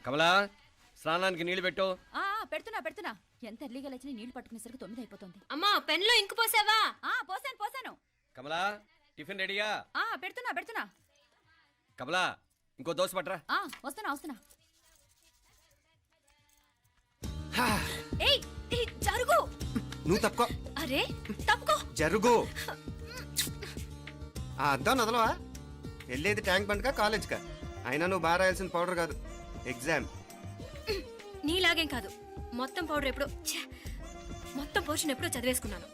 కమలా స్నానానికి నీళ్లు పెట్టు. పెడుతున్నా ఎంత ఎర్లీగా లేచిన నీళ్లు పట్టుకునేసరికి 9 అయిపోతుంది. అమ్మా పెన్లో ఇంకు పోసావా? పోసాను. కమలా టిఫిన్ రెడీయా? పెడుతున్నా. కమలా ఇంకో దోశ పట్రా. వస్తున్నా. ఏయ్ జరుగు. నువ్వు తప్పుకో. అరే తప్పుకో. జరుగు. ఆ అద్దం నదలవా? వెళ్ళేది ట్యాంక్ బండ్కా కాలేజ్కా? అయినా నువ్వు బాగా రాయాల్సిన పౌడర్ కాదు, ఎగ్జామ్. నీలాగేం కాదు, మొత్తం పౌడర్ ఎప్పుడో మొత్తం పోర్షన్ ఎప్పుడో చదివేసుకున్నాను.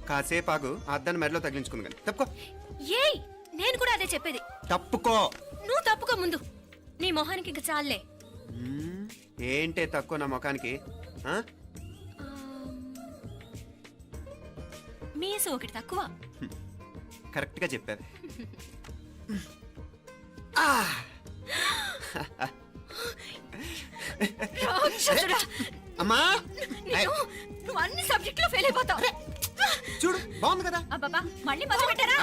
కాసేపు ఆగు, ఆ అద్దాన్ని మెడలో తగిలించుకుంది కానీ. తప్పుకో. ఏయ్ నేను కూడా అదే చెప్పేది. తప్పుకో. నువ్వు తప్పుకో ముందు. నీ మొహానికి ఇంక చాలే. ఏంటే తక్కువ నా ముఖానికి? మీసు ఒకటి తక్కువ. కరెక్ట్ గా చెప్పారు. అమ్మా నువ్వు అన్ని సబ్జెక్టులో ఫెయిల్ అయిపోతావు. చూడు బాగుంది కదా. అబ్బబ్బా మళ్ళీ మొదలు పెట్టారా?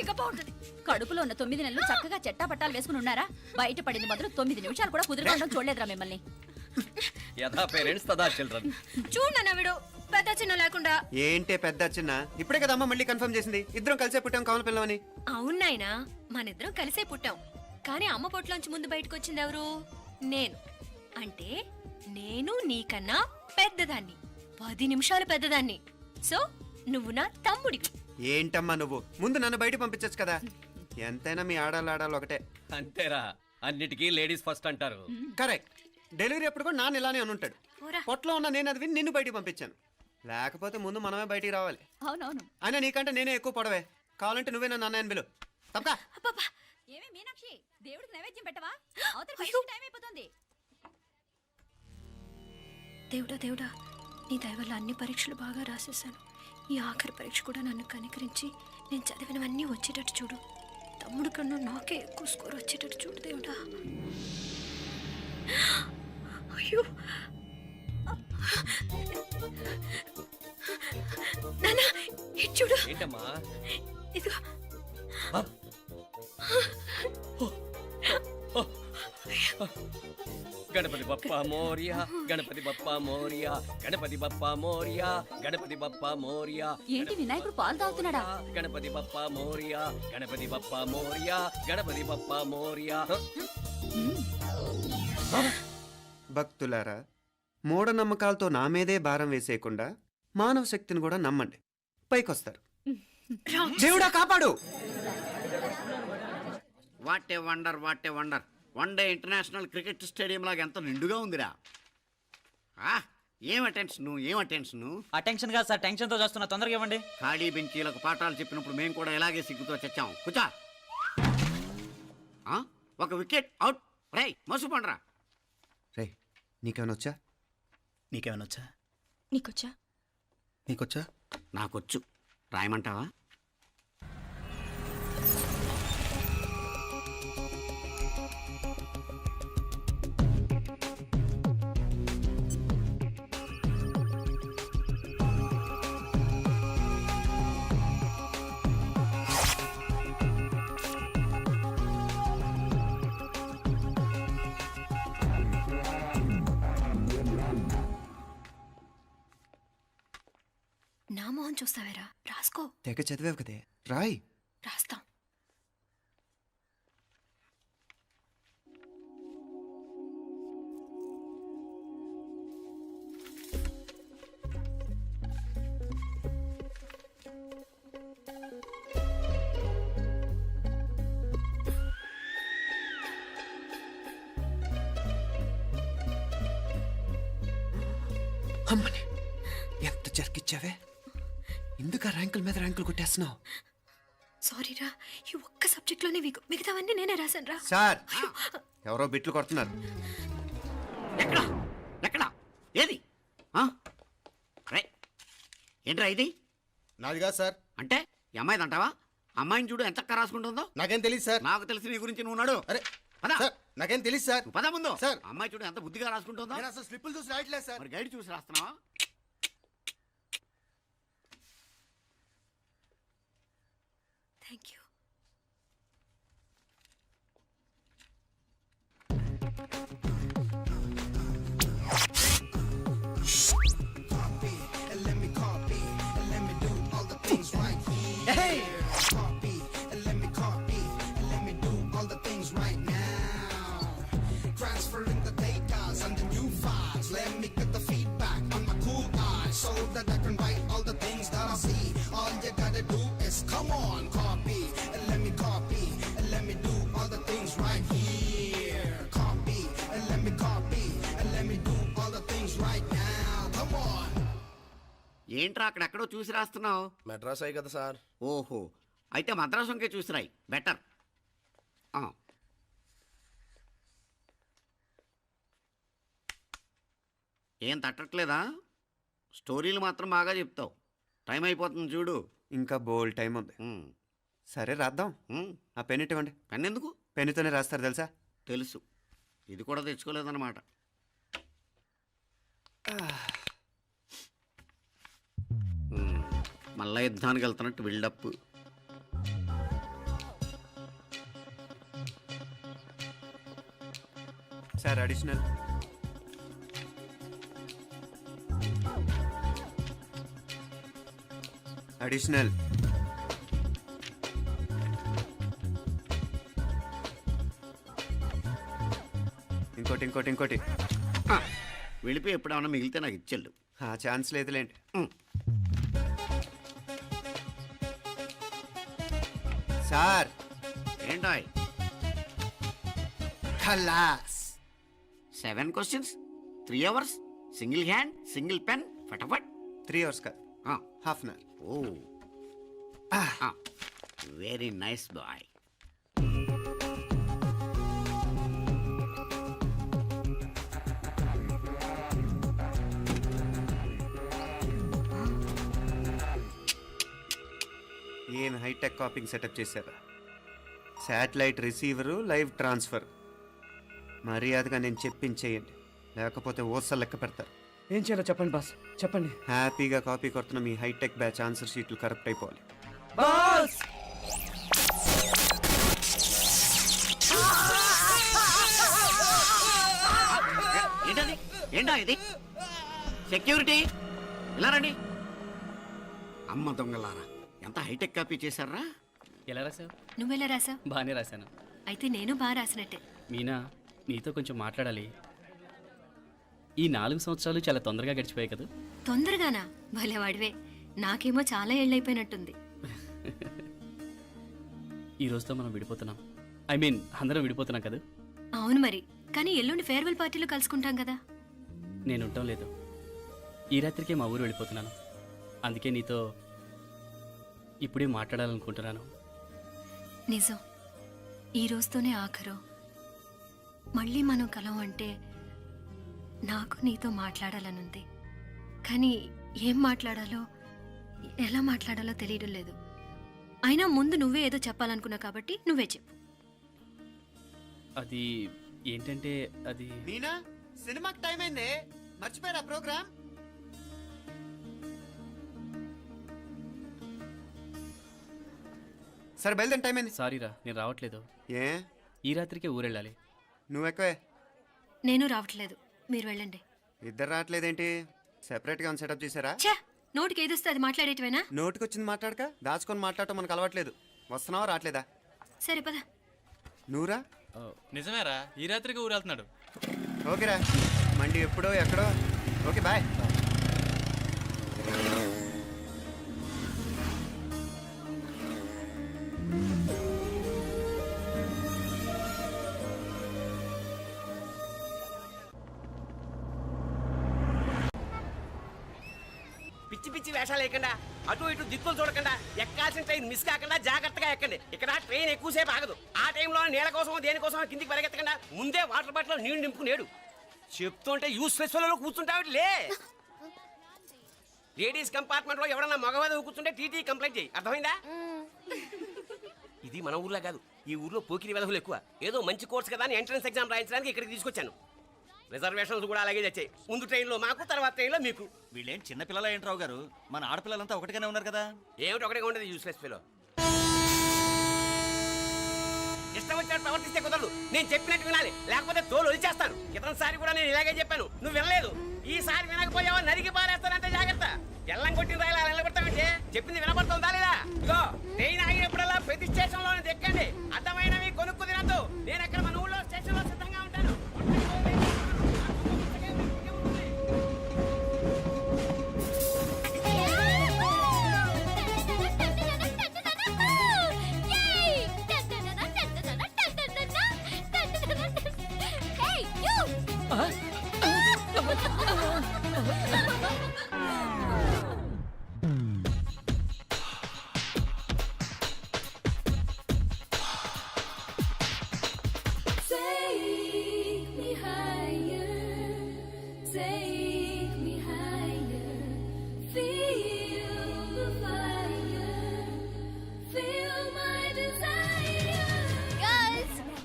ఇంకా బాగుంటుంది. కడుపులో ఉన్న 9 నెలలు చక్కగా చెట్టా పట్టాలు వేసుకుని ఉన్నారా? బయట పడింది మొదలు 9 నిమిషాలు కూడా కుదురుకోవడం చూడలేదురా మిమ్మల్ని. యథా పేరెంట్స్ తదా చిల్డ్రన్. చూడు నవ్విడు పెద్ద చిన్న లేకుండా. ఏంటే పెద్ద చిన్న? ఇప్పుడే కదా అమ్మ మళ్ళీ కన్ఫర్మ్ చేసింది ఇద్దరం కలిసే పుట్టాం కావాలి పిల్లవని. అవునాయినా మనిద్దరం కలిసే పుట్టాం, కానీ అమ్మ పొట్లోంచి ముందు బయటకు వచ్చింది ఎవరు? నేను. అంటే నేను నీకన్నా పెద్దదాన్ని, 10 నిమిషాలు పెద్దదాన్ని. సో నువ్వు నా తమ్ముడి. ఏంటమ్మా నువ్వు? ముందు నన్ను బయట పంపించచ్చు కదా. ఎంతైనా మీ ఆడాలు ఒకటే. అంతేరా, అన్నిటికీ లేడీస్ ఫస్ట్ అంటారు. కరెక్ట్. డెలివరీ అప్పుడు కూడా నాన్న ఇలానే అనుంటాడు. పొట్లో ఉన్న నేను అది విని నిన్ను బయటికి పంపించాను. లేకపోతే ముందు మనమే బయటికి రావాలి. అవునవును. అయినా నీకంటే నేనే ఎక్కువ పొడవే. కావాలంటే నువ్వే నన్ను అన్నయ్యను పిలు. తప్పకా. ఏమే మీనాక్షి, దేవుడికి నైవేద్యం పెట్టవా? టైం అయిపోతుంది. దేవుడా నీ దయ వల్ల అన్ని పరీక్షలు బాగా రాసేసాను. ఈ ఆఖరి పరీక్ష కూడా నన్ను కనికరించి నేను చదివినవన్నీ వచ్చేటట్టు చూడు. తమ్ముడు కన్నా నాకే ఎక్కువ స్కోర్ వచ్చేటట్టు చూడు దేవుడా. అయ్యో నాన్న చూడు. ఏంటమ్మా? ఇదిగో. గణపతి బప్పా మోరియా, గణపతి బప్పా మోరియా, గణపతి బప్పా మోరియా, గణపతి బప్పా మోరియా. ఏంటి వినాయకుడు పాలు తాగుతున్నాడా? గణపతి బప్పా మోరియా, గణపతి బప్పా మోరియా, గణపతి బప్పా మోరియా. భక్తులారా, మూఢనమ్మకాలతో నా మీదే భారం వేసేయకుండా మానవ శక్తిని కూడా నమ్మండి, పైకొస్తారు. దేవుడా కాపాడు. What a wonder, what a wonder. One day international cricket stadium లాగా ఎంత నిండుగా ఉందిరా. ఏం అటెన్షన్? అటెన్షన్ కాదు సార్, టెన్షన్ తో చేస్తున్నా. తొందరగా ఇవ్వండి. ఖాళీ బెంచీలకు పాఠాలు చెప్పినప్పుడు మేము కూడా ఇలాగే సిగ్గుతో చచ్చాం. కూర్చో. ఒక వికెట్ అవుట్. రై మసు పండరా. రే నీకేమైనా వచ్చా? నీకేమైనా వచ్చా? నీకొచ్చా? నాకొచ్చు. రాయమంటావా? నా మొహం చూస్తావేరా? రాసుకో. తెగ చదివావు కదే, రాయ్. రాస్తాం. అమ్మని ఎంత జరికిచ్చావే. ఎందుకు ర్యాంకుల మీద ర్యాంకులు కొట్టేస్తున్నావు? సారీరా, ఈ ఒక్క సబ్జెక్ట్లోనే మిగతావన్నీ నేనే రాశాను రా. సార్, ఎవరో బిట్లు కొడుతున్నారు. ఎక్కడా ఏది? ఏంట్రా ఇది? నాది కాదు సార్. అంటే ఈ అమ్మాయిది అంటావా? అమ్మాయిని చూడు ఎంత రాసుకుంటుందో. నాకేం తెలియదు సార్. నాకు తెలిసి నీ గురించి నువ్వు నాడు. అరే సార్, నాకేం తెలియదు సార్. పద ముందు. సార్, అమ్మాయి చూడు ఎంత బుద్ధిగా రాసుకుంటుందో. నేను అసలు స్లిప్పులు చూసి రాయట్లేదు సార్. మరి గైడ్ చూసి రాస్తున్నావా? Thank you. ఏంట్రా అక్కడెక్కడో చూసి రాస్తున్నావు? మెడ్రాస్ అయ్యి కదా సార్. ఓహో, అయితే మద్రాసు వంకే చూసి రాయి, బెటర్. ఏం తట్టట్లేదా? స్టోరీలు మాత్రం బాగా చెప్తావు. టైం అయిపోతుంది చూడు. ఇంకా బోల్ టైం ఉంది. సరే రాద్దాం. ఆ పెన్ ఇవ్వండి. పెన్ ఎందుకు? పెన్నుతోనే రాస్తారు తెలుసా? తెలుసు. ఇది కూడా తెచ్చుకోలేదన్నమాట. మళ్ళా యుద్ధానికి వెళ్తున్నట్టు బిల్డప్. Sir additional. అడిషనల్. ఇంకోటి ఇంకోటి ఇంకోటి. వెళ్ళిపోయి ఎప్పుడేమన్నా మిగిలితే నాకు ఇచ్చెళ్ళు. ఆ ఛాన్స్ లేదులేండి. సార్ ఏంటాయ్? ఖలాస్. 7 questions, 3 hours, single hand, single pen, ఫటాఫట్. 3 hours కాదు, half an hour. Oh, very nice boy. ఏం హైటెక్ కాపింగ్ సెటప్ చేశారా? Satellite receiver, live transfer. మర్యాదగా నేను చెప్పించేయండి, లేకపోతే ఓసలు లెక్క పెడతారు. ఏం చేయాలో చెప్పండి బాస్, చెప్పండి. హ్యాపీగా కాపీ కొడుతున్న మీ హైటెక్ బ్యాచ్ ఆన్సర్ షీట్లు కరెక్ట్ అయిపోవాలి. బాస్ ఏంటది? ఏంటా ఇది? సెక్యూరిటీ ఇలా రండి. అమ్మ దొంగలారా, ఎంత హైటెక్ కాపీ చేశారా? ఎలా రాసావు? నువ్వెలా రాసావు? బాగానే రాశాను. అయితే నేను బాగా రాసినట్టే. మీనా, నీతో కొంచెం మాట్లాడాలి. ఈ 4 సంవత్సరాలు చాలా తొందరగా గడిచిపోయాయి కదా. తొందరగానా? భలేవాడివే. నాకేమో చాలా ఏళ్ళైపోయినట్టుంది. ఈ రోజుతో మనం విడిపోతున్నాం. ఐ మీన్ అందరం విడిపోతున్నాం కదా. అవును మరి, కానీ ఎల్లుండి ఫేర్వెల్ పార్టీలో కలుసుకుంటాం కదా. నేను ఉండటం లేదు. ఈ రాత్రికే మా ఊరు వెళ్ళిపోతున్నాను. అందుకే నీతో ఇప్పుడే మాట్లాడాలనుకుంటున్నాను. నిజం, ఈ రోజుతోనే ఆఖరు. మళ్ళీ మనం కలం అంటే నాకు నీతో మాట్లాడాలనుంది. కానీ ఏం మాట్లాడాలో, ఎలా మాట్లాడాలో తెలియడం లేదు. అయినా ముందు నువ్వే ఏదో చెప్పాలనుకున్నా కాబట్టి నువ్వే చెప్పు. అది ఏంటంటే అది మీనా, సినిమాకి టైం అయింది, మర్చిపోయారా ప్రోగ్రామ్? సరే బయలుదేరి, టైం అయింది. సారీరా, నేను రావట్లేదు. ఏ? ఈ రాత్రికే ఊరెళ్ళాలి. నువ్వు ఎక్కువే. నేను రావట్లేదు, మీరు వెళ్ళండి. ఇద్దరు రావట్లేదేంటి? సెపరేట్గా సెటప్ చేశారా? ఛే, నోటికి ఏదొస్తే అది మాట్లాడేటివేనా? నోటికి వచ్చింది మాట్లాడక దాచుకొని మాట్లాడటం మనకు అలవాట్లేదు. వస్తున్నావా రావట్లేదా? సరే పద. నువ్వురా. నిజమేరా, ఈ రాత్రికి ఊరు వెళ్తున్నాడు. ఓకేరా, మండి ఎప్పుడో ఎక్కడో. Okay bye. పిచ్చి పిచ్చి వేషాలు లేకుండా, అటు ఇటు దిక్కులు చూడకుండా, ఎక్కాల్సిన ట్రైన్ మిస్ కాకుండా జాగ్రత్తగా ఎక్కండి. ఇక్కడ ట్రైన్ ఎక్కువసేపు ఆగదు. ఆ టైంలో నీళ్ళ కోసం దేనికోసం కిందికి పరిగెత్తకుండా ముందే వాటర్ బాటిల్ నీళ్లు నింపుకునేడు. చెప్తుంటే యూస్లెస్ లో కూర్చుంటావు. లే, లేడీస్ కంపార్ట్మెంట్ లో ఎవడన్నా మగవాది కూర్చుంటే టీటీ కంప్లైంట్ చేయి. అర్థమైందా? ఇది మన ఊర్లో కాదు, ఈ ఊర్లో పోకిరి వెధవులు ఎక్కువ. ఏదో మంచి కోర్స్ కదా అని ఎంట్రన్స్ ఎగ్జామ్ రాయించడానికి ఇక్కడికి తీసుకొచ్చాను. రిజర్వేషన్స్ కూడా అలాగే తెచ్చాయి. ముందు ట్రైన్లో మాకు, తర్వాత ట్రైన్లో మీకు. వీళ్ళేం చిన్న పిల్లలు ఏంట్రావు గారు, మన ఆడపిల్లలంతా ఒకటిగానే ఉన్నారు కదా. ఏమిటి ఒకటిగా ఉండేది యూస్లెస్ ఫెలో. ఇష్టం వచ్చినట్టు ప్రవర్తిస్తే కుదరదు. నేను చెప్పినట్టు వినాలి, లేకపోతే తోలు వదిలేస్తాను. క్రితంసారి కూడా నేను ఇలాగే చెప్పాను, నువ్వు వినలేదు. ఈసారి వినకపోయావా నరికి పారేస్తానంటే జాగ్రత్త. ఎల్లం కొట్టిన రాయలా నిలబడతామంటే చెప్పింది వినపడుతుందా లేదా? ఇగో గర్ల్స్,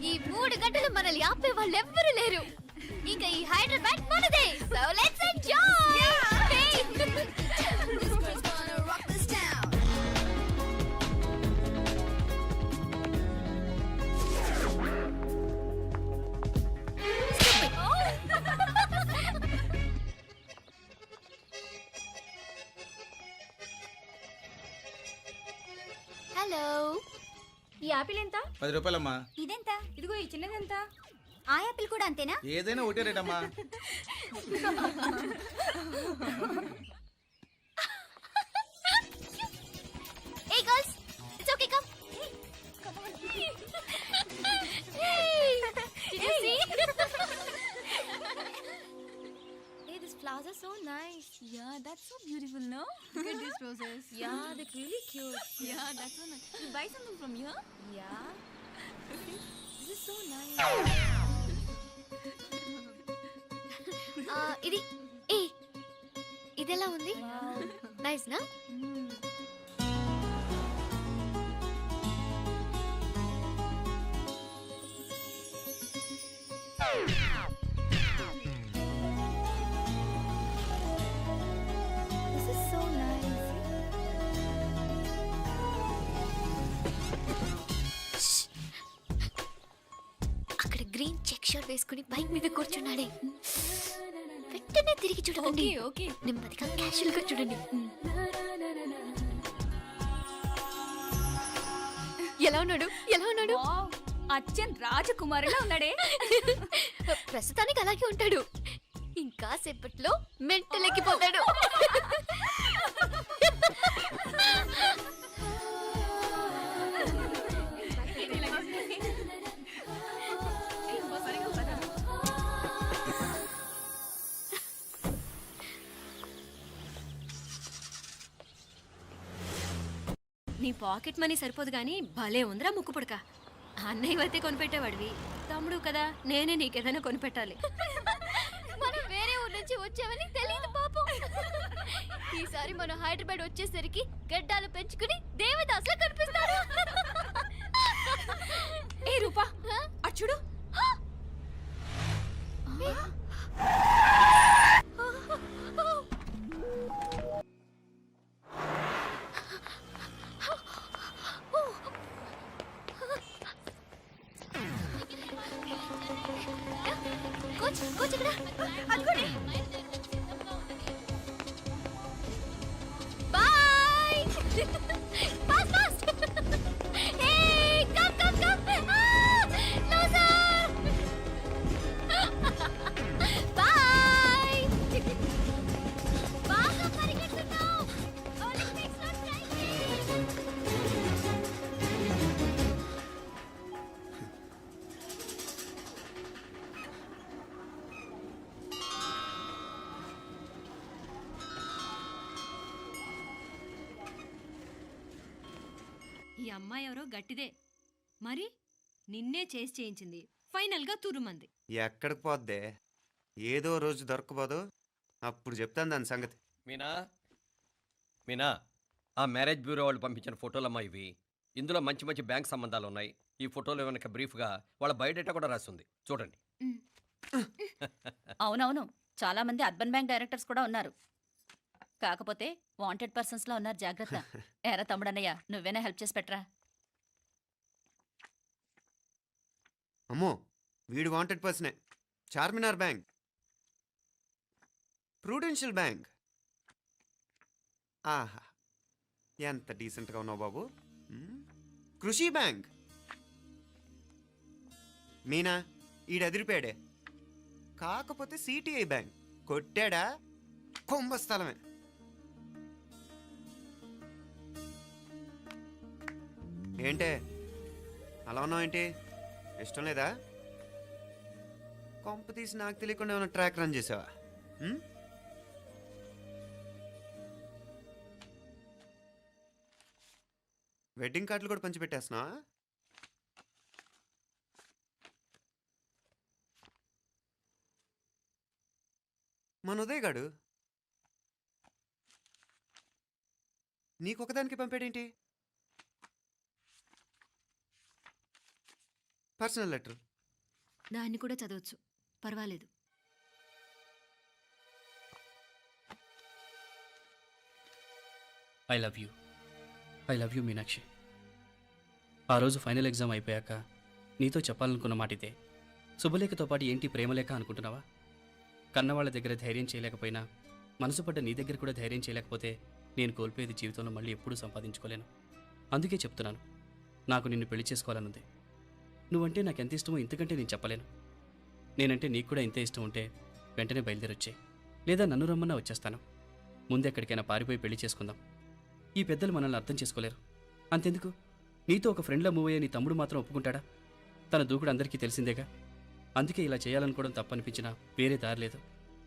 ఈ 3 గంటలు మనల్ని ఆపే వాళ్ళు ఎవ్వరూ లేరు. ఇంకా ఈ హైదరాబాద్ మనదే. So let's enjoy. హలో, ఈ యాపిల్ ఎంత? 10 రూపాయలమ్మా. ఇదెంత? ఇదిగో ఈ చిన్నదెంత? ఆ యాపిల్ కూడా అంతేనా? ఏదైనా ఒకటే రేట్ అమ్మా. Hey girls, it's okay, come. Hey, did you see? Hey, these flowers are so nice. Yeah, that's so beautiful, no? Look at these roses. Yeah, they're really cute. Yeah, that's so nice. You buy something from here? Yeah. This is so nice. ఇది ఏ ఇదెలా ఉంది? Nice నా? This is so nice. Shh. అక్కడ green check shirt వేసుకుని bike మీద కూర్చున్నాడే, వెంటనే తిరిగి చూడండి. ఓకే, నెమ్మదిగా క్యాషువల్ గా చూడండి. ఎలా ఉన్నాడు? ఎలా ఉన్నాడు? అచ్చన్ రాజకుమారిలా ఉన్నాడే. ప్రస్తుతానికి అలాగే ఉంటాడు. ఇంకా సేపట్లో మెంటలెక్కిపోతాడు. నీ పాకెట్ మనీ సరిపోదు గానీ భలే ఉందిరా ముక్కు పుడక. అన్నయ్య అయితే కొనిపెట్టేవాడివి, తమ్ముడు కదా నేనే నీకేదైనా కొనిపెట్టాలి. మనం వేరే ఊరు నుంచి వచ్చామని తెలియదు పాపం. ఈసారి మనం హైదరాబాద్ వచ్చేసరికి గడ్డాలు పెంచుకుని దేవదాసులా కనిపిస్తాడు. ఏ రూపా, అటు చూడు. కోచ్ కోచ్ ఇక్కడ అనుకోండి. Bye. Fast fast. Hey come come come. Loser. Bye. బాగా పరిగెడుతున్నావు. ఒలింపిక్స్ లో ట్రై చేయి. ఈ అమ్మాయి ఎవరో గట్టిదే, మరి నిన్నే చేసి చేయించింది, ఫైనల్ గా తురుమంది. ఎక్కడికి పోద్దే? ఏదో రోజు దొరకబోదు, అప్పుడు చెప్తాను దాని సంగతి. మీనా మీనా, ఆ మ్యారేజ్ బ్యూరో వాళ్ళు పంపించిన ఫోటోలమ్మా ఇవి. ఇందులో మంచి మంచి బ్యాంక్ సంబంధాలు ఉన్నాయి. ఈ ఫోటోలు వెనక బ్రీఫ్గా వాళ్ళ బయోడేటా కూడా రాస్తుంది, చూడండి. అవునవును, చాలా మంది అర్బన్ బ్యాంక్ డైరెక్టర్స్ కూడా ఉన్నారు. కాకపోతే వాంటెడ్ పర్సన్స్ లో ఉన్నారు, జాగ్రత్త. ఎరా తమ్ముడన్నయ్య, నువ్వేనా హెల్ప్ చేసి పెట్టరా. అమ్మో, వీడు వాంటెడ్ పర్సనే. Charminar bank, prudential bank. ఆహా, ఎంత డీసెంట్గా ఉన్నావు బాబు. కృషి బ్యాంక్. మీనా, ఈడు ఎదిరిపాడే. కాకపోతే సిటిఐ బ్యాంక్ కొట్టాడా కుంభస్థలమే. ఏంటే అలా ఉన్నావు? ఏంటి ఇష్టం లేదా? కొంప తీసి నాకు తెలియకుండా ఏమైనా ట్రాక్ రన్ చేసావా? వెడ్డింగ్ కార్డులు కూడా పంచిపెట్టేస్తున్నావా? మన ఉదయ్ గాడు నీకొకదానికి పంపాడేంటి? Personal letter. దాన్ని కూడా చదవచ్చు, పర్వాలేదు. I love you Meenakshi. ఆ రోజు ఫైనల్ ఎగ్జామ్ అయిపోయాక నీతో చెప్పాలనుకున్న మాట ఇదే. శుభలేఖతో పాటు ఏంటి ప్రేమలేఖ అనుకుంటున్నావా? కన్నవాళ్ళ దగ్గర ధైర్యం చేయలేకపోయినా మనసు పడ్డ నీ దగ్గర కూడా ధైర్యం చేయలేకపోతే నేను కోల్పోయేది జీవితంలో మళ్ళీ ఎప్పుడూ సంపాదించుకోలేను. అందుకే చెప్తున్నాను, నాకు నిన్ను పెళ్లి చేసుకోవాలనుంది. నువ్వంటే నాకు ఎంత ఇష్టమో ఇంతకంటే నేను చెప్పలేను. నేనంటే నీకు కూడా ఇంతే ఇష్టం ఉంటే వెంటనే బయలుదేరొచ్చాయి, లేదా నన్ను రమ్మన్నా వచ్చేస్తాను. ముందెక్కడికైనా పారిపోయి పెళ్లి చేసుకుందాం. ఈ పెద్దలు మనల్ని అర్థం చేసుకోలేరు. అంతెందుకు, నీతో ఒక ఫ్రెండ్లా మూవ్ అయ్యే నీ తమ్ముడు మాత్రం ఒప్పుకుంటాడా? తన దూకుడు అందరికీ తెలిసిందేగా. అందుకే ఇలా చేయాలనుకోవడం తప్పనిపించినా వేరే దారి లేదు.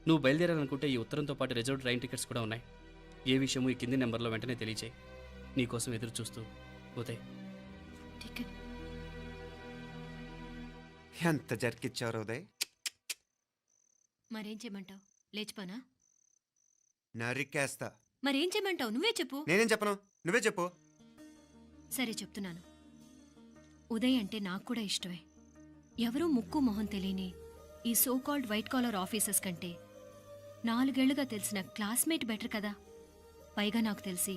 నువ్వు బయలుదేరాలనుకుంటే ఈ ఉత్తరంతో పాటు రిజర్వ్ ట్రైన్ టికెట్స్ కూడా ఉన్నాయి. ఏ విషయమూ ఈ కింది నెంబర్లో వెంటనే తెలియచేయి. నీకోసం ఎదురు చూస్తూ ఉదయ్. ఎంత జరికిచ్చావు ఉదయ్. మరేం చేయమంటావు? లేచిపోనా? నరికేస్తా. మరేం చేయమంటావు? నువ్వే చెప్పు. నేనేం చెప్పను, నువ్వే చెప్పు. సరే చెప్తున్నాను. ఉదయ్ అంటే నాకు కూడా ఇష్టమే. ఎవరూ ముక్కు మొహం తెలియని ఈ so called white collar officers కంటే 4 ఏళ్లుగా తెలిసిన క్లాస్మేట్ బెటర్ కదా. పైగా నాకు తెలిసి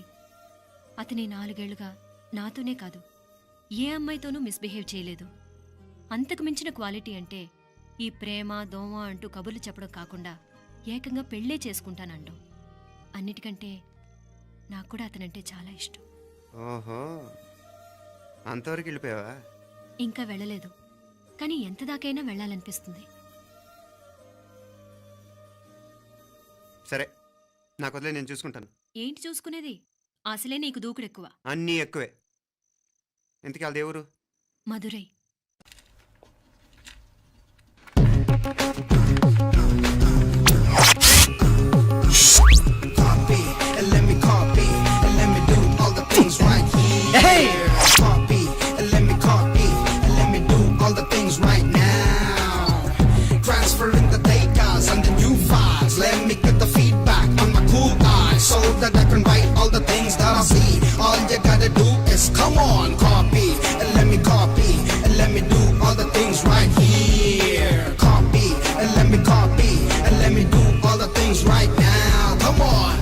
అతని 4 ఏళ్లుగా నాతోనే కాదు ఏ అమ్మాయితోనూ మిస్బిహేవ్ చేయలేదు. అంతకు మించిన క్వాలిటీ అంటే ఈ ప్రేమ దోమ అంటూ కబుర్లు చెప్పడం కాకుండా ఏకంగా పెళ్ళే చేసుకుంటానండు. అన్నిటికంటే నాకు కూడా అతనంటే చాలా ఇష్టం. ఓహో, అంతవరకు వెళ్ళిపోయావా? ఇంకా వెళ్ళలేదు, కానీ ఎంత దాకైనా వెళ్ళాలనిపిస్తుంది. సరే, నాకు వదిలే, నేను చూసుకుంటాను. ఏంటి చూసుకునేది? అసలే నీకు దూకుడు ఎక్కువ. అన్నీ ఎక్కువే. ఇంతకీ వాళ్ళ దేవురు? Madurai. That I can write all the things that I see. All you gotta do is come on, copy, and let me copy, and let me do all the things right here. Copy, and let me copy, and let me do all the things right now. Come on.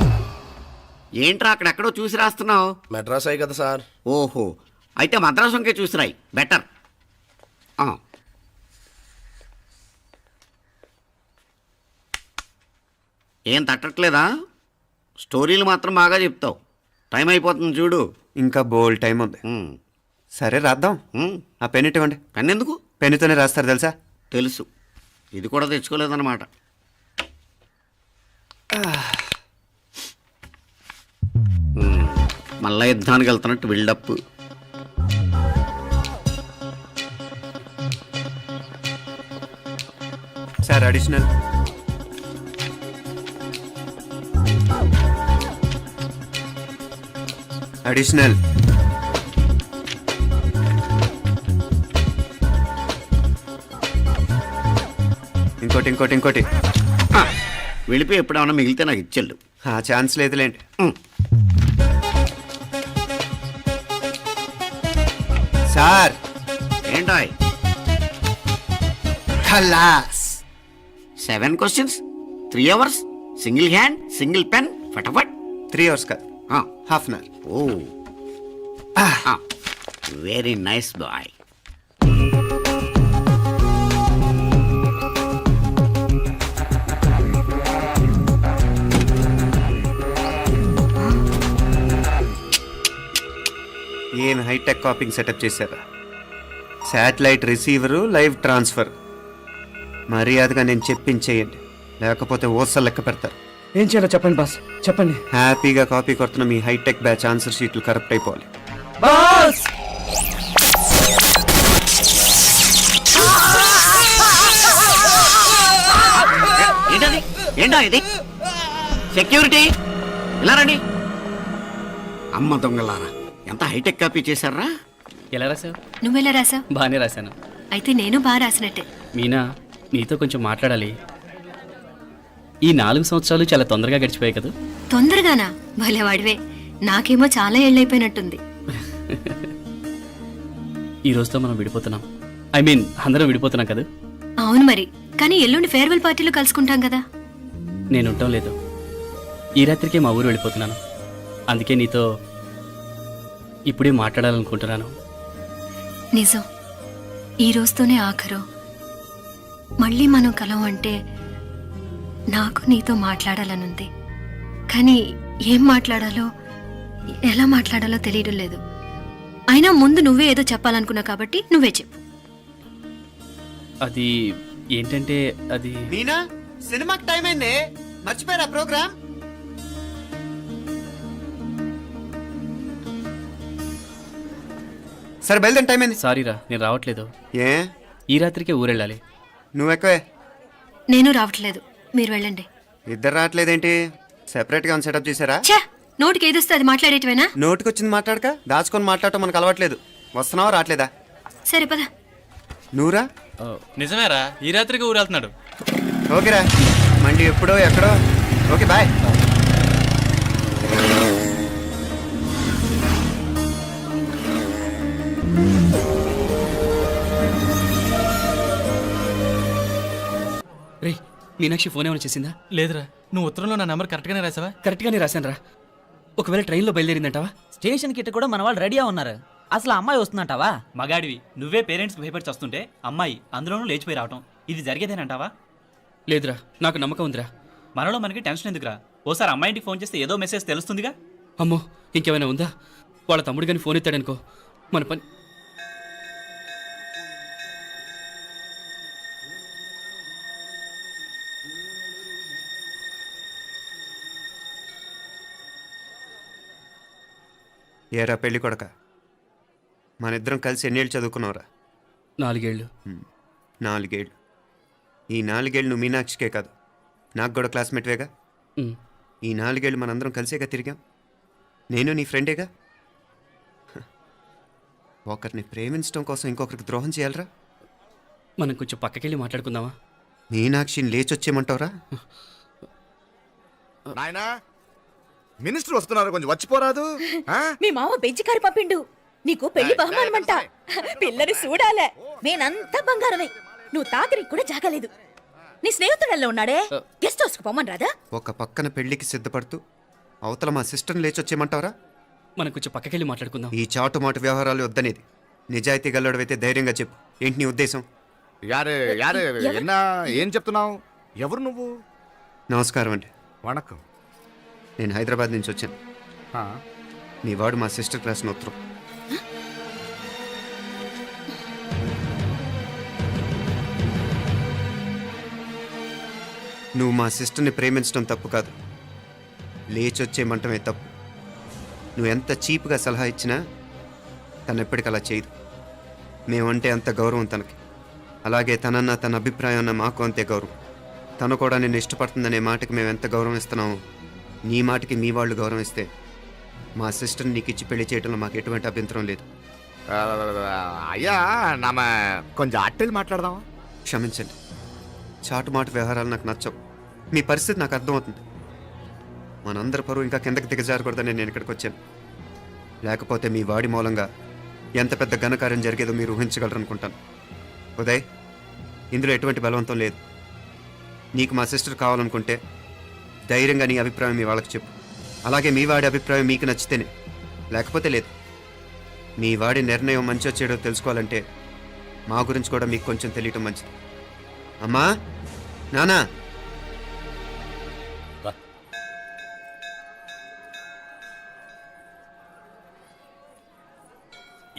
ఏంట్రా అక్కడెక్కడో చూసి రాస్తున్నావు? మెడ్రాస్ అయ్యి కదా sir. ఓహో, అయితే మద్రాసు వంకే చూసి రాయి, better. ఏం తట్టట్లేదా? స్టోరీలు మాత్రం బాగా చెప్తావు. టైం అయిపోతుంది చూడు. ఇంకా బోల్ టైం ఉంది. సరే రాద్దాం. ఆ పెన్ ఇవ్వండి. పెన్ ఎందుకు? పెన్నుతోనే రాస్తారు తెలుసా? తెలుసు. ఇది కూడా తెచ్చుకోలేదన్నమాట. మళ్ళా యుద్ధానికి వెళ్తున్నట్టు బిల్డప్. Sir additional. అడిషనల్. ఇంకోటి ఇంకోటి ఇంకోటి. వెళ్ళిపోయి ఎప్పుడేమన్నా మిగిలితే నాకు ఇచ్చెళ్ళు. ఆ ఛాన్స్ లేదులేండి. సార్ ఏంటాయ్? ఖలాస్. 7 questions, 3 hours, single hand, single pen, ఫటాఫట్. 3 hours కాదు, half an hour. Oh, very nice boy. ఏం హైటెక్ కాపింగ్ సెటప్ చేశారా? Satellite receiver, live transfer. మర్యాదగా నేను చెప్పించేయండి, లేకపోతే ఓసలు లెక్క పెడతారు. ఏం చేయాలో చెప్పండి బాస్, చెప్పండి. హ్యాపీగా కాపీ కొడుతున్న మీ హైటెక్ బ్యాచ్ ఆన్సర్ షీట్లు కరెక్ట్ అయిపోవాలి. బాస్ ఏంటో ఇది సెక్యూరిటీ ఇలా రండి. అమ్మ దొంగలారా, ఎంత హైటెక్ కాపీ చేశారా? ఎలా రాసావు? నువ్వెలా రాసావు? బాగానే రాశాను. అయితే నేను బాగా రాసినట్టే. మీనా, నీతో కొంచెం మాట్లాడాలి. ఈ 4 సంవత్సరాలు చాలా తొందరగా గడిచిపోయాయి కదా. తొందరగానా? భలే వాడివే. నాకేమో చాలా ఏళ్ళైపోయినట్టుంది. ఈ రోజుతో మనం విడిపోతున్నాం. ఐ మీన్ అందరం విడిపోతున్నాం కదా. అవును మరి, కానీ ఎల్లుండి ఫేర్వెల్ పార్టీలో కలుసుకుంటాం కదా. నేను ఉండటం లేదు. ఈ రాత్రికే మా ఊరు వెళ్ళిపోతున్నాను. అందుకే నీతో ఇప్పుడే మాట్లాడాలనుకుంటున్నాను. నిజం, ఈ రోజుతోనే ఆఖరు. మళ్ళీ మనం కలం అంటే నాకు నీతో మాట్లాడాలనుంది. కానీ ఏం మాట్లాడాలో ఎలా మాట్లాడాలో తెలియడం లేదు. అయినా ముందు నువ్వే ఏదో చెప్పాలనుకున్నావు కాబట్టి నువ్వే చెప్పు. అది ఏంటంటే అది మీనా, సినిమాకి టైం అయింది, మర్చిపోయారా ప్రోగ్రామ్? సరే బయలుదేరి, టైం అయింది. సారీరా, నేను రావట్లేదు. ఏ? ఈ రాత్రికే ఊరెళ్ళాలి. నువ్వు ఎక్కువే. నేను రావట్లేదు, మీరు వెళ్ళండి. ఇద్దరు రావట్లేదేంటి? సెపరేట్గా సెటప్ చేశారా? ఛే, నోటికి ఏదొస్తే అది మాట్లాడేటివేనా? నోటికొచ్చింది మాట్లాడక దాచుకొని మాట్లాడటం మనకు అలవాట్లేదు. వస్తున్నావా రావట్లేదా? సరే పద. నువ్వురా. నిజమేరా, ఈ రాత్రికి ఊరు వెళ్తున్నాడు. ఓకేరా, మండి ఎప్పుడో ఎక్కడో. Okay bye. రే, మీనాక్షి ఫోన్ ఏమైనా చేసిందా? లేదురా, నువ్వు ఉత్తరంలో నా నెంబర్ కరెక్ట్గానే రాసావా? కరెక్ట్గానే రాశాను రా. ఒకవేళ ట్రైన్లో బయలుదేరిందంటావా? స్టేషన్ కిட்ட కూడా మన వాళ్ళు రెడీగా ఉన్నారు. అసలు అమ్మాయి వస్తుందంటావా? మగాడివి నువ్వే పేరెంట్స్కి భయపడి వస్తుంటే అమ్మాయి అందులోనూ లేచిపోయి రావటం ఇది జరిగేదేనంటావా? లేదురా, నాకు నమ్మకం ఉందిరా. మనలో మనకి టెన్షన్ ఎందుకురా? ఓసారి అమ్మాయి ఇంటికి ఫోన్ చేస్తే ఏదో మెసేజ్ తెలుస్తుందిగా. అమ్మో, ఇంకేమైనా ఉందా? వాళ్ళ తమ్ముడు కానీ ఫోన్ ఎత్తాడనుకో, మన పని. ఏరా పెళ్ళి కొడక, మన ఇద్దరం కలిసి ఎన్నేళ్ళు చదువుకున్నావురా? 4 ఏళ్ళు. 4 ఏళ్ళు. ఈ 4 ఏళ్ళు నువ్వు మీనాక్షికే కాదు, నాకు కూడా క్లాస్మేట్వేగా. ఈ 4 ఏళ్ళు మనందరం కలిసేగా తిరిగాం. నేను నీ ఫ్రెండేగా. ఒకరిని ప్రేమించడం కోసం ఇంకొకరికి ద్రోహం చేయాలరా? మనం కొంచెం పక్కకెళ్ళి మాట్లాడుకుందామా? మీనాక్షిని లేచొచ్చేయమంటావురా? నాయనా, మినిస్టర్ వస్తున్నారు, కొంచెం వచ్చిపోరాదు. మీ మామ బెంచికారు పంపిండు. నీకు పెళ్లి బహుమానమంట. పిల్లని చూడాలే. నేనంతా బంగారమే. నువ్వు తాగరికి కూడా జాగలేదు. నీ స్నేహితుడల్లో ఉన్నాడే, గెస్ట్ హౌస్ కు పొమ్మని రాదా? ఒక పక్కన పెళ్లికి సిద్ధపడుతూ అవతల మా సిస్టర్ని లేచొచ్చేయమంటావరా? మనం కొంచెం పక్కకెళ్ళి మాట్లాడుకుందాం. ఈ చాటుమాటు వ్యవహారాలు వద్దనేది. నిజాయితీ గల్లడవైతే ధైర్యంగా చెప్పు, ఏంటి నీ ఉద్దేశం? యారే యారే, ఎన్నా ఏం చెప్తున్నావు? ఎవరు నువ్వు? నమస్కారం అండి. వణకం. నేను హైదరాబాద్ నుంచి వచ్చాను. నీ వాడు మా సిస్టర్ రాసిన ఉత్తరం. నువ్వు మా సిస్టర్ని ప్రేమించడం తప్పు కాదు, లేచొచ్చేయమంటమే తప్పు. నువ్వు ఎంత చీప్గా సలహా ఇచ్చినా తను ఎప్పటికీ అలా చేయదు. మేమంటే అంత గౌరవం తనకి. అలాగే తనన్న తన అభిప్రాయం అన్న మాకు అంతే గౌరవం. తను కూడా నిన్ను ఇష్టపడుతుందనే మాటకి మేము ఎంత గౌరవం ఇస్తున్నామో నీ మాటకి మీ వాళ్ళు గౌరవం ఇస్తే మా సిస్టర్ని నీకు ఇచ్చి పెళ్లి చేయడంలో మాకు ఎటువంటి అభ్యంతరం లేదు. అయ్యా, నామ కొంచెం అట్టెళ్ళి మాట్లాడదామా? క్షమించండి, చాటుమాటు వ్యవహారాలు నాకు నచ్చవు. మీ పరిస్థితి నాకు అర్థమవుతుంది. మనందరి పరువు ఇంకా కిందకి దిగజారకూడదని నేను ఇక్కడికి వచ్చాను. లేకపోతే మీ వాడి మూలంగా ఎంత పెద్ద ఘనకార్యం జరిగేదో మీరు ఊహించగలరు అనుకుంటాను. ఉదయ్, ఇందులో ఎటువంటి బలవంతం లేదు. నీకు మా సిస్టర్ కావాలనుకుంటే ధైర్యంగా నీ అభిప్రాయం మీ వాళ్ళకి చెప్పు. అలాగే మీ వాడి అభిప్రాయం మీకు నచ్చితేనే, లేకపోతే లేదు. మీ వాడి నిర్ణయం మంచి వచ్చేడో తెలుసుకోవాలంటే మా గురించి కూడా మీకు కొంచెం తెలియటం మంచిది. అమ్మా, నానా.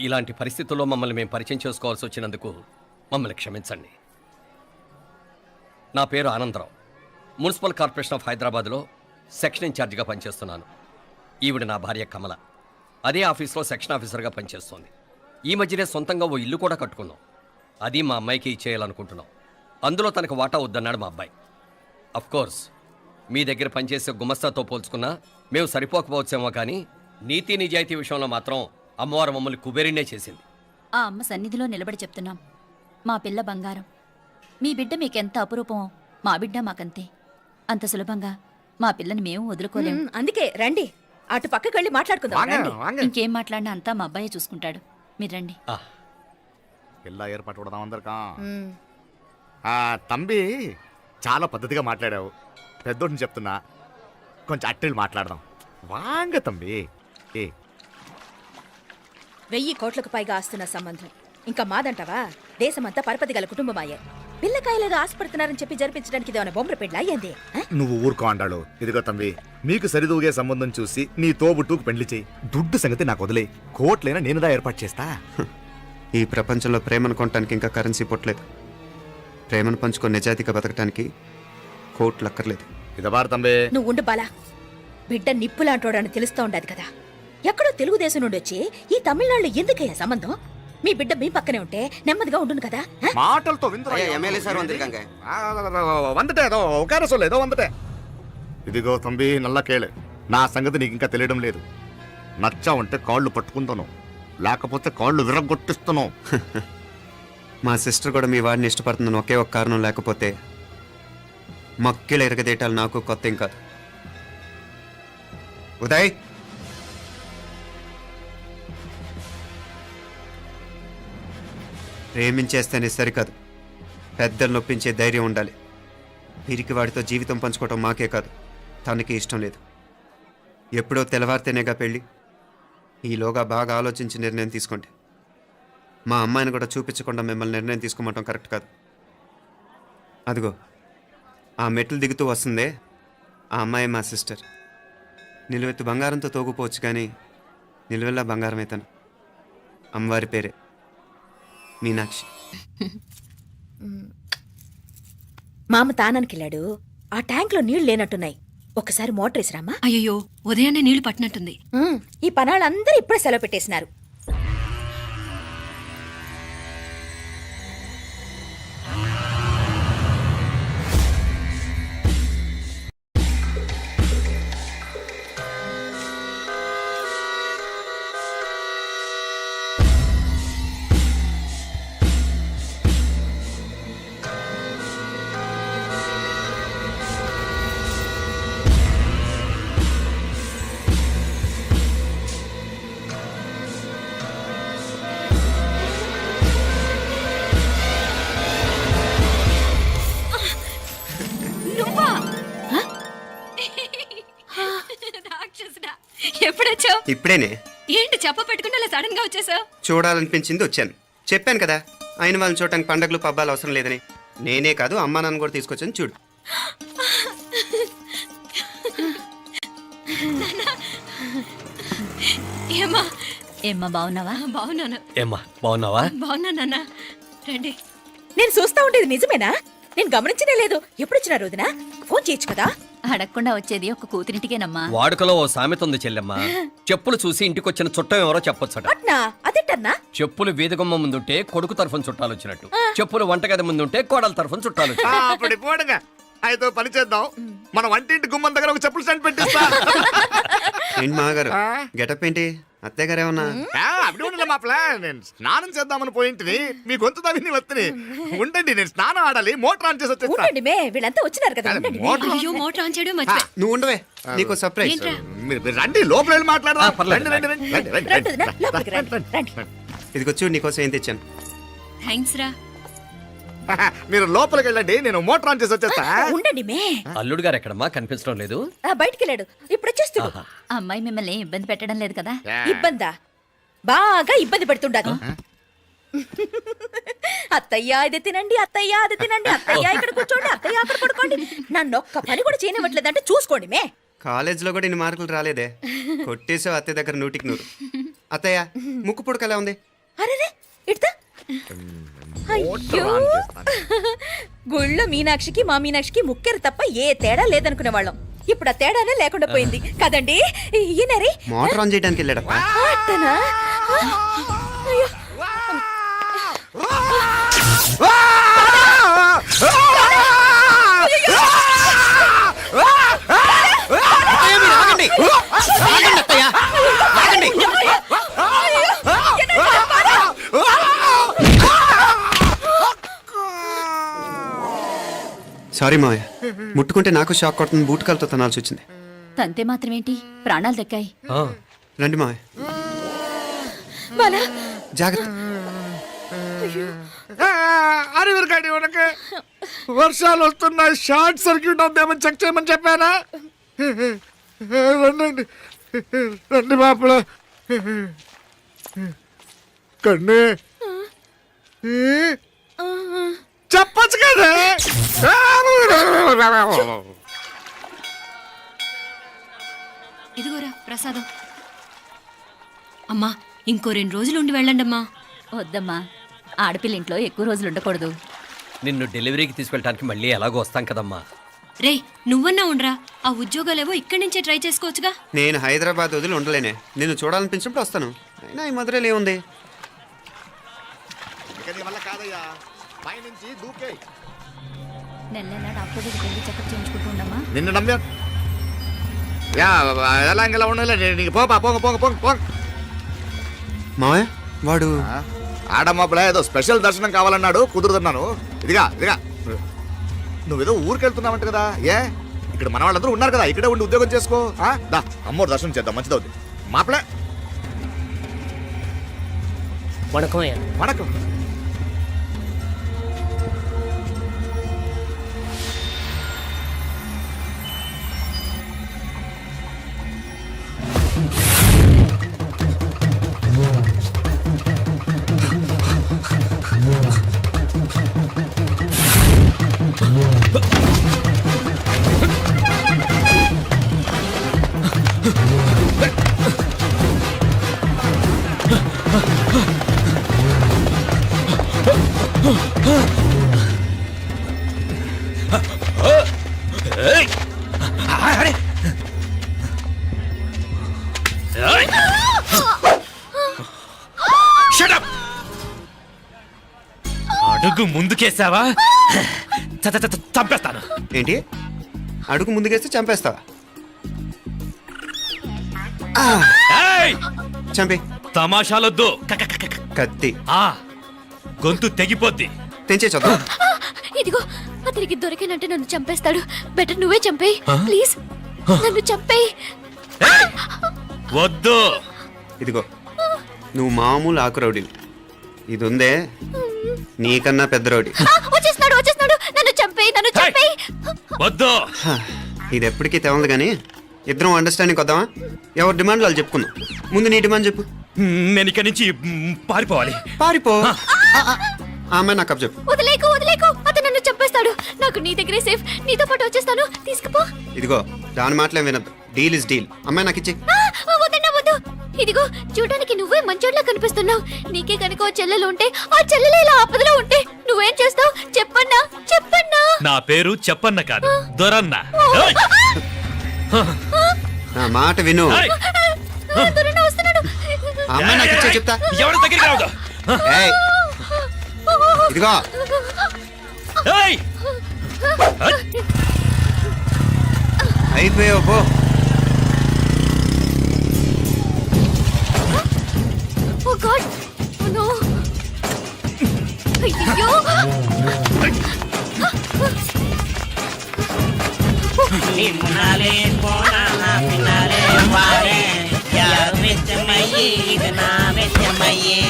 ఇలాంటి పరిస్థితుల్లో మమ్మల్ని మేము పరిచయం చేసుకోవాల్సి వచ్చినందుకు మమ్మల్ని క్షమించండి. నా పేరు ఆనందరావు. మున్సిపల్ కార్పొరేషన్ ఆఫ్ హైదరాబాద్లో సెక్షన్ ఇన్ఛార్జిగా పనిచేస్తున్నాను. ఈవిడ నా భార్య కమల. అదే ఆఫీస్లో సెక్షన్ ఆఫీసర్గా పనిచేస్తోంది. ఈ మధ్యనే సొంతంగా ఓ ఇల్లు కూడా కట్టుకున్నాం. అది మా అమ్మాయికి ఇచ్చేయాలనుకుంటున్నాం. అందులో తనకు వాటా వద్దన్నాడు మా అబ్బాయి. అఫ్కోర్స్ మీ దగ్గర పనిచేసే గుమస్తాతో పోల్చుకున్నా మేము సరిపోకపోవచ్చేమో కానీ నీతి నిజాయితీ విషయంలో మాత్రం అమ్మవారు మమ్మల్ని కుబేరినే చేసింది. ఆ అమ్మ సన్నిధిలో నిలబడి చెప్తున్నాం, మా పిల్ల బంగారం. మీ బిడ్డ మీకెంత అపురూపమో మా బిడ్డ మాకంతే. అంత సులభంగా మా పిల్లని మేము వదులుకోలేము. అందుకే రండి, అటు పక్కకి వెళ్ళి మాట్లాడుకుందాం. ఇంకేం మాట్లాడినా అంతా మా అబ్బాయి చూసుకుంటాడు. మీరు రండి. ಎಲ್ಲ ಏರ್ಪಾటు ಕೊಡదాం అందరికా. తంబి చాలా పద్ధతిగా మాట్లాడావు. పెద్దోడిని చెప్తున్నా, కొంచెం అట్టెళ్ళు మాట్లాడదాం. వాంగ తంబి. 1000 కోట్లకు పైగా ఆస్తున్న సంబంధం ఇంకా మాదంటావా? దేశమంతా పరపతి గల కుటుంబమాయే. పిల్లకాయలుగా ఆశపడుతున్నారని చెప్పి జరిపించడానికి ఇదేమైనా బొమ్మర పెళ్ళి అయ్యింది? నువ్వు ఊరుకో అండాడు. ఇదిగో తంబి, మీకు సరిదూగే సంబంధం చూసి నీ తోబుట్టుకు పెళ్లి చేయి. దుడ్డు సంగతి నాకు వదిలే. కోట్లైనా నేనుదా ఏర్పాటు చేస్తా. ఈ ప్రపంచంలో ప్రేమను కొనటానికి ఇంకా కరెన్సీ పుట్టలేదు. ప్రేమను పంచుకొని నిజాయితీగా బతకటానికి కోట్లు అక్కర్లేదు. ఇదబారు తంబి. నువ్వు ఉండు బాలా. బిడ్డ నిప్పులాంటోడని తెలుస్తూ ఉండదు కదా. ఎక్కడో తెలుగుదేశం నుండి వచ్చి ఈ తమిళనాడులో ఎందుకయ్యా సంబంధం? మీ బిడ్డ మీ పక్కనే ఉంటే నెమ్మదిగా ఉండును కదా. మాటలతో ఇదిగో తంబి, నల్ల కేళే. నా సంగతి నీకు ఇంకా తెలియడం లేదు. నచ్చా ఉంటే కాళ్ళు పట్టుకుంటాను, లేకపోతే కాళ్ళు విరగొట్టిస్తాను. మా సిస్టర్ కూడా మీ వాడిని ఇష్టపడుతుందని ఒకే ఒక కారణం లేకపోతే మక్కిల ఎరగదేటాలు నాకు కొత్త ఏం కాదు. ఉదయ్, ప్రేమించేస్తేనే సరికాదు, పెద్దలు నొప్పించే ధైర్యం ఉండాలి. వీరికి వాడితో జీవితం పంచుకోవటం మాకే కాదు, తనకి ఇష్టం లేదు. ఎప్పుడో తెల్లవారితేనేగా పెళ్ళి. ఈలోగా బాగా ఆలోచించి నిర్ణయం తీసుకోండి. మా అమ్మాయిని కూడా చూపించకుండా మిమ్మల్ని నిర్ణయం తీసుకోమంటాం కరెక్ట్ కాదు. అదిగో ఆ మెట్లు దిగుతూ వస్తుందే, ఆ అమ్మాయి మా సిస్టర్. నిలువెత్తు బంగారంతో తోగుపోవచ్చు కానీ నిలువెల్లా బంగారం అవుతాను. అమ్మవారి పేరే మీనాక్షి. మామ తానానికి వెళ్ళాడు. ఆ ట్యాంక్ లో నీళ్లు లేనట్టున్నాయి. ఒకసారి మోటార్ వేసిరామా. అయ్యో, ఉదయాన్నే నీళ్లు పట్టినట్టుంది. ఈ పనాళ్ళందరూ ఇప్పుడే సెలవు పెట్టేసినారు. రాక్షసుడా, ఎప్పుడొచ్చావు? ఇప్పుడేనే. ఏంటి చెప్ప పెట్టుకుంటే అలా సడన్ గా వచ్చేసావు? చూడాలనిపించింది వచ్చాను. చెప్పాను కదా, ఆయన వాళ్ళని చూడటానికి పండగలు పబ్బాలు అవసరం లేదని. నేనే కాదు, అమ్మా నాన్న కూడా తీసుకొచ్చాను. చూడు. ఏమ్మా ఏమ్మా బాగున్నావా? బాగున్నాను. ఏమ్మా బాగున్నావా? బాగున్నా నాన్న, రండి. నేను చూస్తా ఉండేది నిజమేనా? నేను గమనించనే లేదు. ఎప్పుడొచ్చినా రోజున ఫోన్ చేయొచ్చు కదా. అడగకుండా వచ్చేది ఒక కూతురింటికేనమ్మా. వాడుకలో ఓ సామెత ఉంది చెల్లెమ్మ. చెప్పులు చూసి ఇంటికొచ్చిన చుట్టం ఎవరో చెప్పొచ్చట. అట్నా? అదేంటన్నా? చెప్పులు వీధగుమ్మ ముందుంటే కొడుకు తరఫున చుట్టాలు వచ్చినట్టు, చెప్పులు వంటగది ముందుంటే కోడల తరఫున చుట్టాలు వచ్చినట్టు. అయితే పని చేద్దాం, మన వంటింటి గుమ్మం దగ్గర ఒక చెప్పులు స్టాండ్ పెట్టిస్తా. ఏంటి మాగారు గెటప్ ఏంటి? అత్తయ్య గారు ఏమన్నా? అప్పుడు ఉండలే మా ప్లాన్. నేను స్నానం చేద్దామని పోయింటిని, మీ గొంతు తవ్వి వస్తుంది. ఉండండి, నేను స్నానం ఆడాలి. మోటార్ ఆన్ చేసి వచ్చేస్తా. ఉండండి మే, వీళ్ళంతా వచ్చినారు కదా. ఉండండి మే. అయ్యో, మోటార్ ఆన్ చేయడం మర్చిపోయా. నువ్వు ఉండవే, నీకు సర్ప్రైజ్. ఏంట్రా? మీరు రండి, లోపల వెళ్ళి మాట్లాడదాం. పర్లేదు. రండి, రండి, రండి, రండి, రండి వదినా, రండి, లోపలికి రండి, రండి. ఇదిగో చూడు, నీకోసం ఏం తెచ్చాను. థ్యాంక్స్ రా. మీరు లోపలికి వెళ్ళండి, నేను మోటార్ ఆన్ చేసి వచ్చేస్తా. ఉండండి మే. అల్లుడు గారు ఎక్కడమ్మా? కనిపించడం లేదు. బయటికి వెళ్ళాడు, ఇప్పుడు వచ్చేస్తాడు. అమ్మాయి మిమ్మల్ని ఇబ్బంది పెట్టడం లేదు కదా? ఇబ్బందా? బాగా ఇబ్బంది పెడుతుండదు. అత్తయ్య ఇది తినండి, అత్తయ్య అది తినండి, అత్తయ్య ఇక్కడ కూర్చోండి, అత్తయ్య అక్కడ పడుకోండి. నన్ను ఒక్క పని కూడా చేయనివ్వట్లేదంటే చూసుకోండి మే. కాలేజీలో కూడా ఇన్ని మార్కులు రాలేదే. కొట్టేసావు అత్తయ్య దగ్గర 100కి 100. అత్తయ్య ముక్కు పుడక ఎలా ఉంది? అరే ఇడతా. అయ్యో, గుళ్ళో మీనాక్షికి మా మీనాక్షికి ముక్కెరు తప్ప ఏ తేడా లేదనుకునే వాళ్ళం. ఇప్పుడు ఆ తేడానే లేకుండా పోయింది కదండి. ఈయనరే మోటార్ ఆన్ చేయడానికి వెళ్ళాడప్ప. అట్టనా? అయ్యో. సారీ మావయ్య, ముట్టుకుంటే నాకు షాక్ కొడుతుంది, బూట్ కాలుతో తనాల్సి వచ్చింది. తంతే మాత్రమేంటి, ప్రాణాలు దక్కాయి. రండి మావయ్య, బాలా జాగ్రత్త. అరవిరకండి ఉనకే వర్షాలు వస్తున్నాయి, షార్ట్ సర్క్యూట్ అవుతామని చెక్ చేయమని చెప్పానా? రండి రండి మాపల కన్నే చెప్పచ్చు కదా. ఇదిగోరా ప్రసాదం. అమ్మా ఇంకో 2 రోజులు ఉండి వెళ్ళండమ్మా. వద్దమ్మా, ఆడపిల్ల ఇంట్లో ఎక్కువ రోజులు ఉండకూడదు. నిన్ను డెలివరీకి తీసుకెళ్ళడానికి మళ్ళీ ఎలాగో వస్తాం కదమ్మా. రే నువ్వన్నా ఉండరా, ఆ ఉద్యోగాలేవో ఇక్కడి నుంచే ట్రై చేసుకోవచ్చుగా. నేను హైదరాబాద్ వదిలి ఉండలేనే, నిన్ను చూడాలనిపించినప్పుడు వస్తాను. అయినా ఈ మధురలో ఏముంది? కాదయ్యా, పైనుంచి దూకే. నెల డాక్టర్ దగ్గరికి వెళ్ళి చెకప్ చేయించుకుంటూ ఉండమ్మా. నిన్ను నమ్మా ఎలా ఇంకెలా ఉండలే, నీకు పోపా పోంగ పోంగ పోంగ పోంగ. మావయ్య వాడు ఆడమ్మప్పుడే ఏదో స్పెషల్ దర్శనం కావాలన్నాడు, కుదురుతున్నాను. ఇదిగా ఇదిగా నువ్వేదో ఊరికెళ్తున్నావంట కదా, ఏ ఇక్కడ మన వాళ్ళందరూ ఉన్నారు కదా, ఇక్కడే ఉండి ఉద్యోగం చేసుకో. దా అమ్మోరు దర్శనం చేద్దాం, మంచిదవుద్ది. మాపలే వణకం. అడుగు ముందుకేసావా చంపేస్తాను. ఏంటి, అడుగు ముందుకేస్తే చంపేస్తావా? చంపి. తమాషాలొద్దు, కత్తి గొంతు తెగిపోద్ది. తెంచే చదువు. ఇదిగో అతనికి దొరికినంటే నన్ను చంపేస్తాడు. బెటర్ నువ్వే చంపేయి ప్లీజ్, నన్ను చంపేయి. వద్దు. ఇదిగో నువ్వు మామూలు ఆకు రౌడీవి, ఇది ఉందే నీకన్నా పెద్ద రౌడీ. వచ్చేస్తున్నాడు, నన్ను చంపేయి. వద్దు. ఇది ఎప్పటికీ తెవలదు కానీ ఇద్దరం అండర్స్టాండింగ్ వద్దామా? ఎవరి డిమాండ్ వాళ్ళు చెప్పుకుందాం. ముందు నీ డిమాండ్ చెప్పు. నేను ఇక్కడి నుంచి పారిపోవాలి. పారిపో. ఆ అమ్మాయి నాకు చెప్పు. వదిలేకు అతను నన్ను చంపేస్తాడు. నాకు నీ దగ్గరే సేఫ్, నీతో పాటు వచ్చేస్తాను, తీసుకుపో. ఇదిగో దాని మాటలేం వినద్దు, డీల్ ఇస్ డీల్. అమ్మాయి నాకు ఇచ్చి. వద్దు. ఇదిగో చూడడానికి నువ్వే మంచోట్లా కనిపిస్తున్నావు. నీకే కనుక ఓ చెల్లెలు ఉంటే, ఆ చెల్లెలు ఇలా ఆపదలో ఉంటే నువ్వేం చేస్తావు చెప్పన్నా? నా పేరు చెప్పన్న కాదు, దొరన్న. నా మాట విను. దొరన్న వస్తున్నాడు. అమ్మాయి నాకు ఇచ్చే చెప్తా. ఎవరి దగ్గరికి రావద్దు. ఏయ్, ఇదిగో అయిపోయావు పో. Oh God! Oh no! అయ్యో! నిన్నాలే పోనా పిన్నాలే వారే యార్ వెచ్చమయ్యే ఇది నా వెచ్చమయ్యే.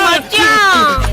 మచ్చా